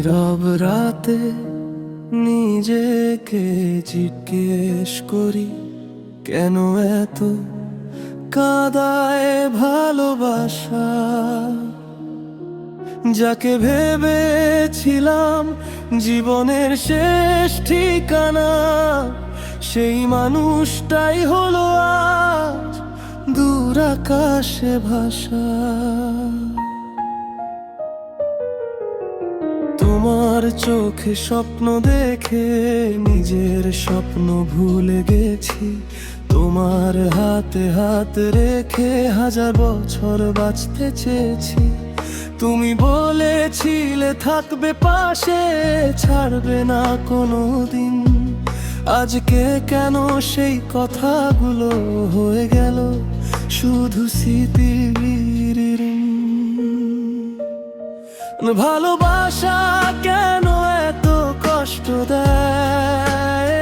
নীরব রাতে নিজেকে জিজ্ঞেস করি, কেন এত কাঁদায় ভালোবাসা? যাকে ভেবেছিলাম জীবনের শেষ ঠিকানা, সেই মানুষটাই হলো আজ দূর আকাশে ভাসা। তোমার চোখে স্বপ্ন দেখে নিজের স্বপ্ন ভুলে গেছি। তোমার হাতে হাত রেখে হাজার বছর বাঁচতে চেয়েছি। তুমি বলেছিলে থাকবে পাশে, ছাড়বে না কোনোদিন। আজকে কেন সেই কথাগুলো হয়ে গেল শুধু স্মৃতির ঋণ? ভালোবাসা কেন এত কষ্ট দেয়?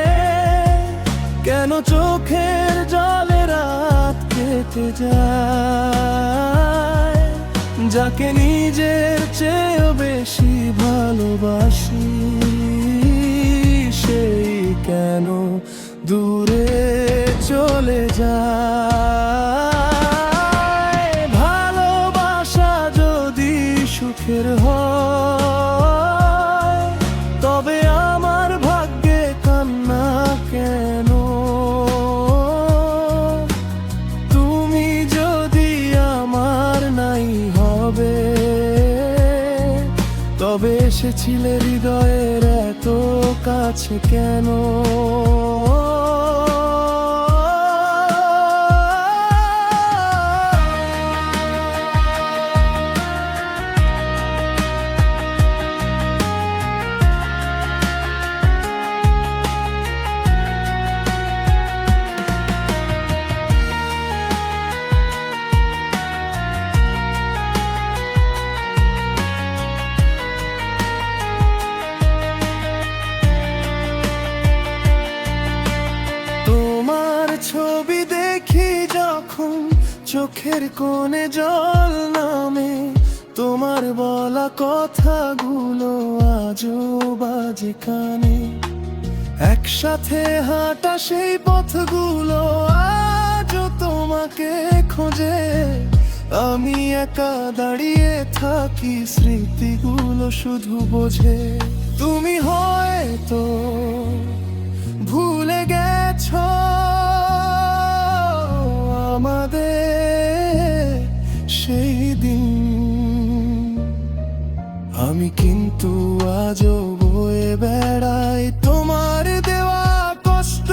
কেন চোখের জলে রাত কেটে যায়? যাকে নিজের চেয়েও বেশি ভালোবাসি, সেই কেন দূরে চলে যায়? ভালোবাসা যদি সুখের হয়, তবে আমার ভাগ্যে কান্না কেন? তুমি যদি আমার নাই হবে, তবে এসেছিলে হৃদয়ের এত কাছে কেন? ছবি দেখি যখন চোখের কোণে জল নামে, তোমার বলা কথাগুলো আজও বাজে কানে। একসাথে হাঁটা সেই পথগুলো আজও তোমাকে খোঁজে। আমি একা দাঁড়িয়ে থাকি, স্মৃতিগুলো শুধু বোঝে। তুমি হয়তো ভুলে গেছো আমাদের সেই দিন। আমি কিন্তু আজও বয়ে বেড়াই তোমার দেওয়া কষ্ট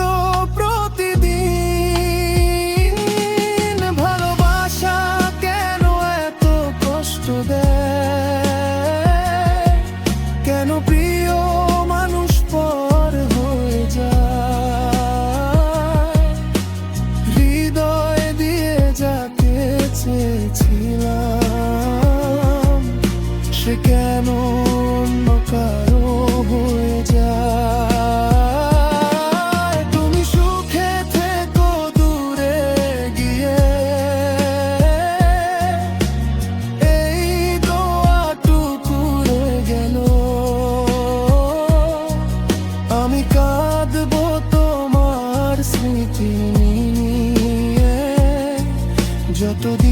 প্রতিদিন। ভালোবাসা কেন এত কষ্ট দেয়? কেন প্রিয় মানুষ পর হয়ে যায়? হৃদয় দিয়ে যাকে চেয়েছিলাম, সে কেন অন্য কারো হয়ে যায়? তুমি সুখে থেকো দূরে গিয়ে, এই দোয়াটুকু রয়ে গেল। আমি কাঁদবো তোমার স্মৃতি নিয়ে যতদিন